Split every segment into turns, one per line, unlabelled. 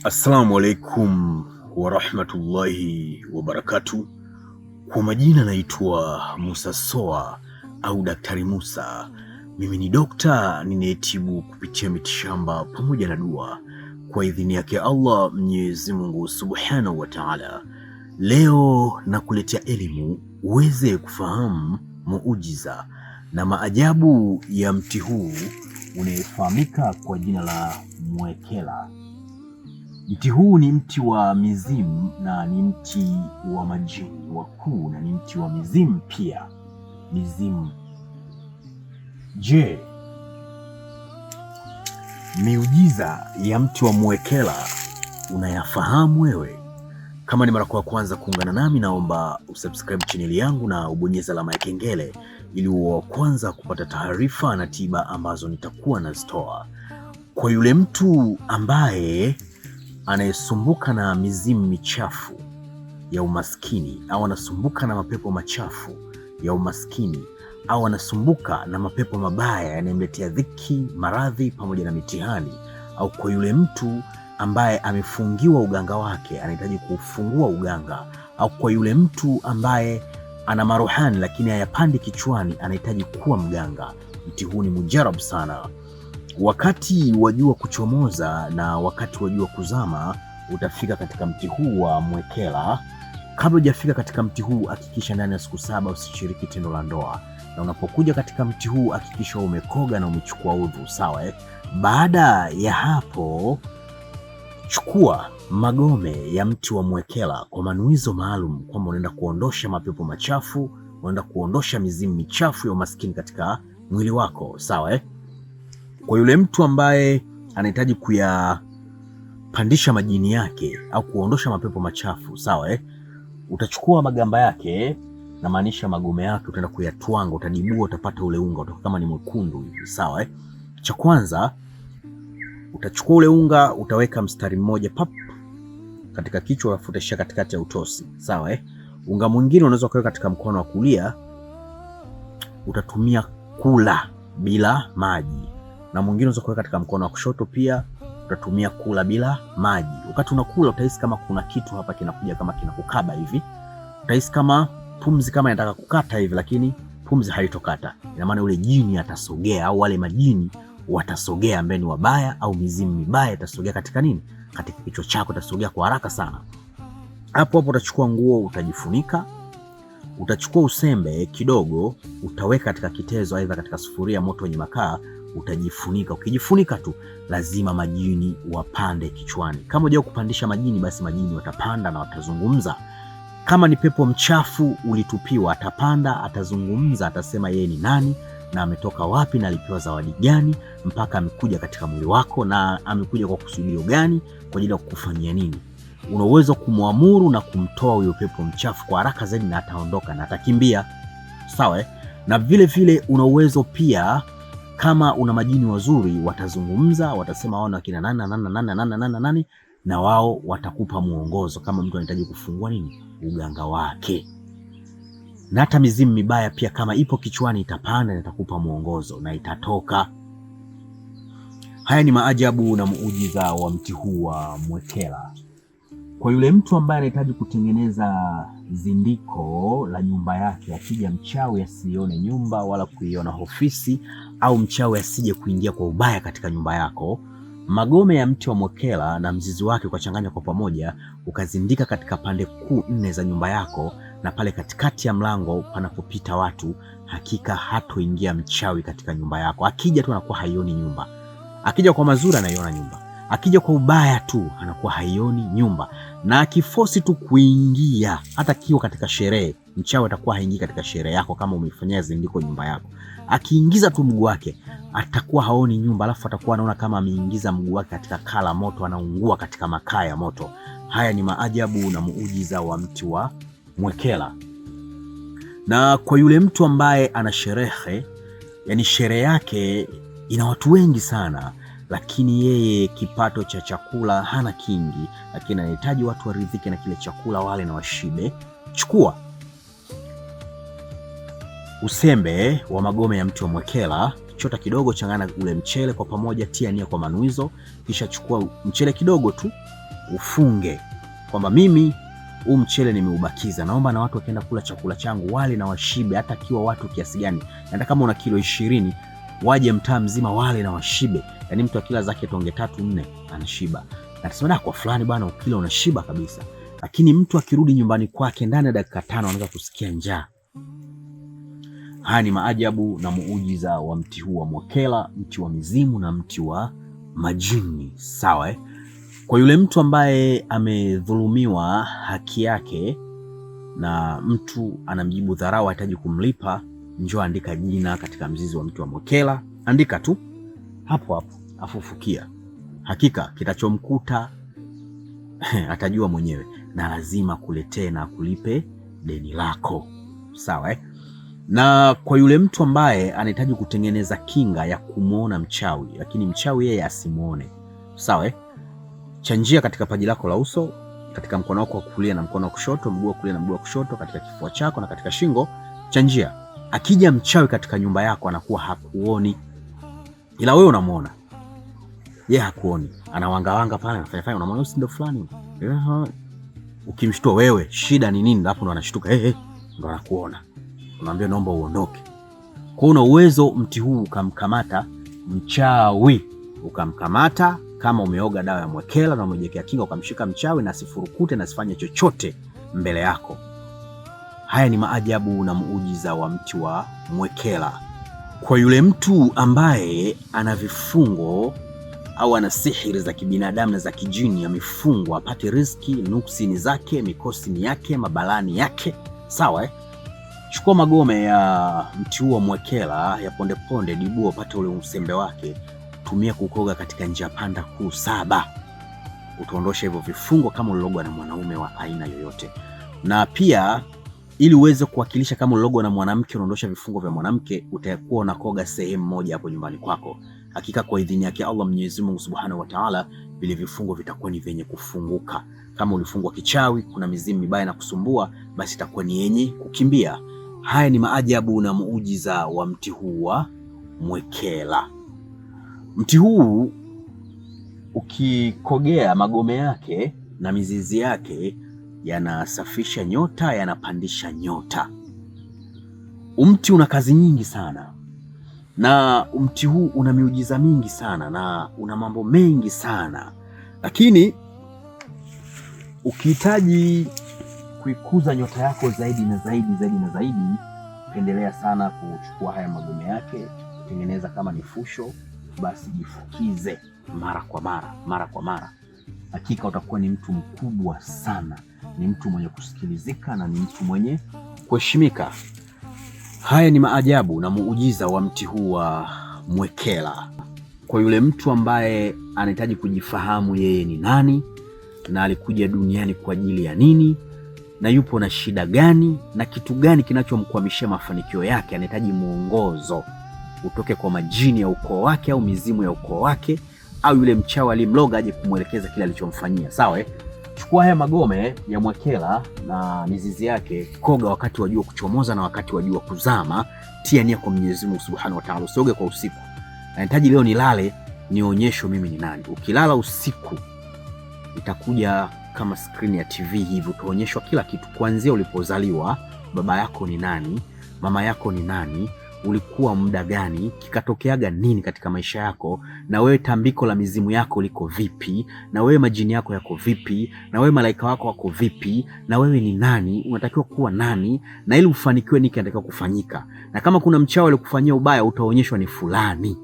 Assalamu alaikum warahmatullahi wabarakatuh. Kwa majina naitwa Musa Soa au Daktari Musa. Mimi ni dokta ninayetibu kupitia mitishamba pamoja na dua kwa idhini yake Allah Mwenyezi Mungu Subhanahu wa Ta'ala. Leo nakuletea elimu uweze kufahamu muujiza na maajabu ya mti huu unayefahamika kwa jina la mwekela. Mti huu ni mti wa mizimu na ni mti wa majini wakuu na ni mti wa mizimu pia. Mizimu. Je, miujiza ya mti wa mwekela unayafahamu wewe? Kama ni mara ya kwanza kuungana nami, naomba usubscribe channel yangu na ubonyeze alama ya kengele ili uwe wa kwanza kupata taarifa na tiba ambazo nitakuwa nazitoa. Kwa yule mtu ambaye anayesumbuka na mizimu michafu ya umaskini au anasumbuka na mapepo machafu ya umaskini au anasumbuka na mapepo mabaya yanayomletea dhiki, maradhi pamoja na mitihani, au kwa yule mtu ambaye amefungiwa uganga wake anahitaji kufungua uganga, au kwa yule mtu ambaye ana maruhani lakini hayapandi kichwani anahitaji kuwa mganga, mti huu ni mujarab sana. Wakati wa jua kuchomoza na wakati wa jua kuzama utafika katika mti huu wa mwekela. Kabla hujafika katika mti huu, hakikisha ndani ya siku 7 usishiriki tendo la ndoa, na unapokuja katika mti huu hakikisha umekoga na umechukua udhu, sawa eh? Baada ya hapo, chukua magome ya mti wa mwekela kwa manuizo maalum, kwamba unaenda kuondosha mapepo machafu, unaenda kuondosha mizimu michafu ya umaskini katika mwili wako, sawa eh? Kwa yule mtu ambaye anahitaji kuyapandisha majini yake au kuondosha mapepo machafu, sawa eh? Utachukua magamba yake, na maanisha magome yake, utaenda kuyatwanga, utadibua, utapata ule unga, utakuwa kama ni mwekundu hivi, sawa eh? Cha kwanza utachukua ule unga, utaweka mstari mmoja pap katika kichwa, alafu utashika katikati ya utosi, sawa eh? Unga mwingine unaweza kuweka katika mkono wa kulia, utatumia kula bila maji, na mwingine unaweza kuweka katika mkono wa kushoto pia utatumia kula bila maji. Wakati unakula utahisi kama kuna kitu hapa kinakuja, kama kinakukaba hivi, utahisi kama pumzi kama inataka kukata hivi, lakini pumzi haitokata. Ina maana ule jini atasogea, au wale majini watasogea, ambaye ni wabaya au mizimu mibaya itasogea katika nini, katika kichwa chako, itasogea kwa haraka sana. Hapo hapo utachukua nguo utajifunika, utachukua usembe kidogo utaweka katika kitezo, aidha katika sufuria moto wenye makaa, utajifunika. Ukijifunika tu lazima majini wapande kichwani. Kama hujao kupandisha majini, basi majini watapanda na watazungumza. Kama ni pepo mchafu ulitupiwa, atapanda, atazungumza, atasema yeye ni nani na ametoka wapi na alipewa zawadi gani mpaka amekuja katika mwili wako, na amekuja kwa kusudio gani, kwa ajili ya kukufanyia nini. Una uwezo kumwamuru na kumtoa huyo pepo mchafu kwa haraka zaidi, na ataondoka na atakimbia, sawa eh? Na vile vile una uwezo pia, kama una majini wazuri, watazungumza, watasema wao na kina nani, na wao watakupa muongozo kama mtu anahitaji kufungua nini, uganga wake. Na hata mizimu mibaya pia kama ipo kichwani itapanda na itakupa muongozo na itatoka. Haya ni maajabu na muujiza wa mti huu wa mwekela. Kwa yule mtu ambaye anahitaji kutengeneza zindiko la nyumba yake, akija mchawi asione nyumba wala kuiona ofisi, au mchawi asije kuingia kwa ubaya katika nyumba yako, magome ya mti wa mwekela na mzizi wake ukachanganya kwa pamoja, ukazindika katika pande kuu 4 za nyumba yako, na pale katikati ya mlango panapopita watu, hakika hatoingia mchawi katika nyumba yako. Akija tu anakuwa haioni nyumba. Akija kwa mazuri anaiona nyumba, akija kwa ubaya tu anakuwa haioni nyumba. Na akifosi tu kuingia, hata kiwa katika sherehe, mchawi atakuwa haingii katika sherehe yako kama umeifanyia zindiko nyumba yako. Akiingiza tu mguu wake atakuwa haoni nyumba, alafu atakuwa anaona kama ameingiza mguu wake katika kala moto, anaungua katika makaa ya moto. Haya ni maajabu na muujiza wa mti wa mwekela. Na kwa yule mtu ambaye ana sherehe, yani sherehe yake ina watu wengi sana, lakini yeye kipato cha chakula hana kingi, lakini anahitaji watu waridhike na kile chakula, wale na washibe, chukua usembe wa magome ya mti wa mwekela, chota kidogo, changanya ule mchele kwa pamoja, tia nia kwa manuizo, kisha chukua mchele kidogo tu ufunge kwamba mimi huu mchele nimeubakiza, naomba na watu wakienda kula chakula changu wale na washibe, hata kiwa watu kiasi gani, hata kama una kilo 20 waje mtaa mzima wale na washibe. Yani mtu akila zake tonge 3-4 anashiba. Na tuseme kwa fulani bwana ukila unashiba kabisa. Lakini mtu akirudi nyumbani kwake ndani ya dakika 5 anaanza kusikia njaa. Haya ni maajabu na muujiza wa mti huu wa mwekela, mti wa mizimu na mti wa majini. Sawa Kwa yule mtu ambaye amedhulumiwa haki yake na mtu anamjibu dharau, hahitaji kumlipa, njoo andika jina katika mzizi wa mti wa mwekela, andika tu hapo hapo afufukia. Hakika kitachomkuta atajua mwenyewe, na lazima kuletee na kulipe deni lako. Sawa Na kwa yule mtu ambaye anahitaji kutengeneza kinga ya kumuona mchawi, lakini mchawi yeye asimuone. Sawa Chanjia katika paji lako la uso, katika mkono wako wa kulia na mkono wa kushoto, mguu wa kulia na mguu wa kushoto, katika kifua chako na katika shingo. Chanjia. Akija mchawi katika nyumba yako anakuwa hakuoni, ila wewe unamuona. Yeye hakuoni. Anawangawanga pale, anafanya unamwona si ndo fulani. Ukimshtua wewe, shida ni nini? Hapo ndo anashtuka. Ndo anakuona. Unamwambia naomba uondoke. Kwa una uwezo mti huu ukamkamata mchawi, ukamkamata kama umeoga dawa ya mwekela na umejiwekea kinga, ukamshika mchawi na asifurukute na asifanye chochote mbele yako. Haya ni maajabu na muujiza wa mti wa mwekela. Kwa yule mtu ambaye ana vifungo au ana sihiri za kibinadamu na za kijini, amefungwa apate riziki, nuksi ni zake, mikosi ni yake, mabalani yake. Sawa Chukua magome ya mti huu wa mwekela ya ponde ponde, dibua upate ule usembe wake, tumia kukoga katika njia panda kuu 7. Utaondosha hivyo vifungo kama ulilogwa na mwanaume wa aina yoyote. Na pia ili uweze kuwakilisha kama ulilogwa na mwanamke, unaondosha vifungo vya mwanamke, utakuwa unakoga sehemu moja hapo nyumbani kwako. Hakika kwa idhini yake Allah Mwenyezi Mungu Subhanahu wa Ta'ala, vile vifungo vitakuwa ni vyenye kufunguka. Kama ulifungwa kichawi, kuna mizimu mibaya na kusumbua, basi itakuwa ni yenye kukimbia. Haya ni maajabu na muujiza wa mti huu wa mwekela. Mti huu ukikogea magome yake na mizizi yake yanasafisha nyota, yanapandisha nyota. Mti una kazi nyingi sana, na mti huu una miujiza mingi sana na una mambo mengi sana, lakini ukihitaji kuikuza nyota yako zaidi na zaidi, endelea sana kuchukua haya magome yake, kutengeneza kama ni fusho, basi jifukize mara kwa mara. Hakika utakuwa ni mtu mkubwa sana, ni mtu mwenye kusikilizika na ni mtu mwenye kuheshimika. Haya ni maajabu na muujiza wa mti huu wa mwekela. Kwa yule mtu ambaye anahitaji kujifahamu yeye ni nani na alikuja duniani kwa ajili ya nini na yupo na shida gani na kitu gani kinachomkwamishia mafanikio yake, anahitaji mwongozo utoke kwa majini ya ukoo wake au mizimu ya ukoo wake, au yule mchawi alimloga aje kumwelekeza kile alichomfanyia. Sawa Chukua haya magome ya mwekela na mizizi yake, koga wakati wa jua kuchomoza na wakati wa jua kuzama, tia nia kwa Mwenyezi Mungu Subhanahu wa Ta'ala, usioge kwa usiku. Nahitaji leo nilale nionyesho mimi ni nani. Ukilala usiku itakuja kama screen ya TV hivi, utaonyeshwa kila kitu, kuanzia ulipozaliwa, baba yako ni nani, mama yako ni nani, ulikuwa muda gani, kikatokeaga nini katika maisha yako, na wewe tambiko la mizimu yako liko vipi, na wewe majini yako yako vipi, na wewe malaika wako wako vipi, na wewe ni nani, unatakiwa kuwa nani, na ili ufanikiwe nini kinatakiwa kufanyika, na kama kuna mchawi alikufanyia ubaya utaonyeshwa ni fulani.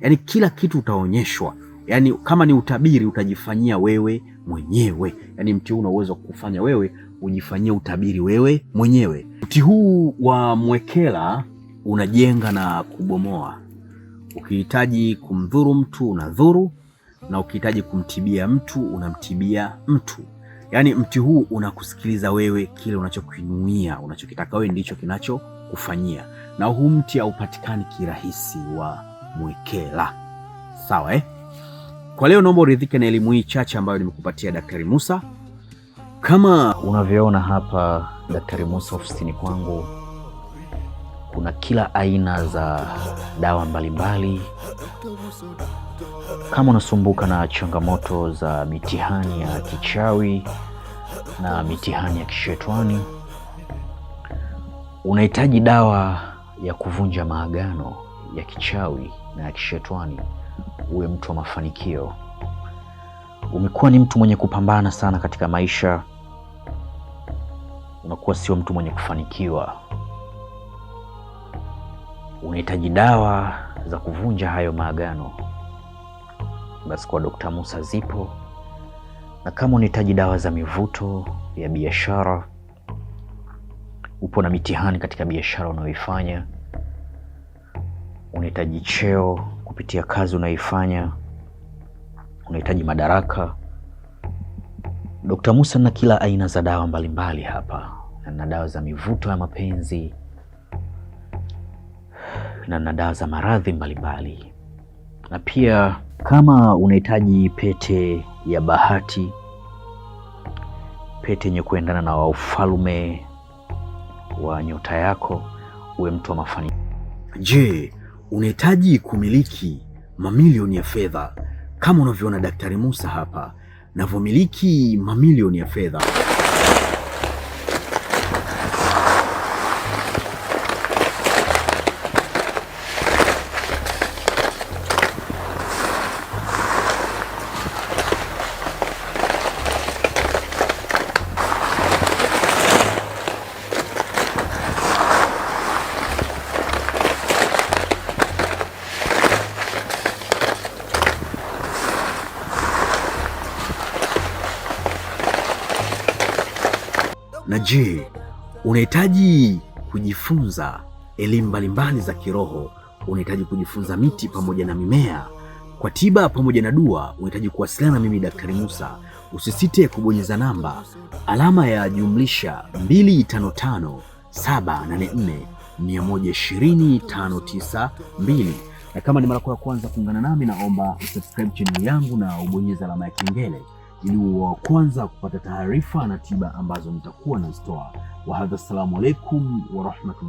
Yani kila kitu utaonyeshwa. Yani kama ni utabiri utajifanyia wewe mwenyewe. Yani mti huu una uwezo kufanya wewe ujifanyie utabiri wewe mwenyewe. Mti huu wa mwekela unajenga na kubomoa. Ukihitaji kumdhuru mtu unadhuru, na ukihitaji kumtibia mtu unamtibia mtu. Yani mti huu unakusikiliza wewe, kile unachokinuia, unachokitaka wewe ndicho kinachokufanyia. Na huu mti haupatikani kirahisi wa mwekela. Sawa Kwa leo naomba uridhike na elimu hii chache ambayo nimekupatia Daktari Musa. Kama unavyoona hapa Daktari Musa ofisini kwangu,
kuna kila aina za dawa mbalimbali. Kama unasumbuka na changamoto za mitihani ya kichawi na mitihani ya kishetwani, unahitaji dawa ya kuvunja maagano ya kichawi na ya kishetwani, uwe mtu wa mafanikio. Umekuwa ni mtu mwenye kupambana sana katika maisha, unakuwa sio mtu mwenye kufanikiwa. Unahitaji dawa za kuvunja hayo maagano, basi kwa Dr. Musa zipo. Na kama unahitaji dawa za mivuto ya biashara, upo na mitihani katika biashara unayoifanya, unahitaji cheo kupitia kazi unayoifanya, unahitaji madaraka, Dr. Musa na kila aina za dawa mbalimbali hapa. Na dawa za mivuto ya mapenzi, na dawa za maradhi mbalimbali. Na pia kama unahitaji pete ya bahati, pete yenye kuendana na ufalme wa nyota yako, uwe mtu wa mafanikio.
Je, unahitaji kumiliki mamilioni ya fedha kama unavyoona Daktari Musa hapa navyomiliki mamilioni ya fedha? Na je, unahitaji kujifunza elimu mbalimbali za kiroho? Unahitaji kujifunza miti pamoja na mimea kwa tiba pamoja na dua? Unahitaji kuwasiliana na mimi Daktari Musa, usisite kubonyeza namba alama ya jumlisha 255-784-120-592. Na kama ni mara ya kwanza kuungana nami, naomba usubscribe channel yangu na ubonyeze alama ya kengele ili uwe wa kwanza kupata taarifa na tiba ambazo nitakuwa nazitoa. Wa hadha, assalamu alaikum wa rahmatullahi.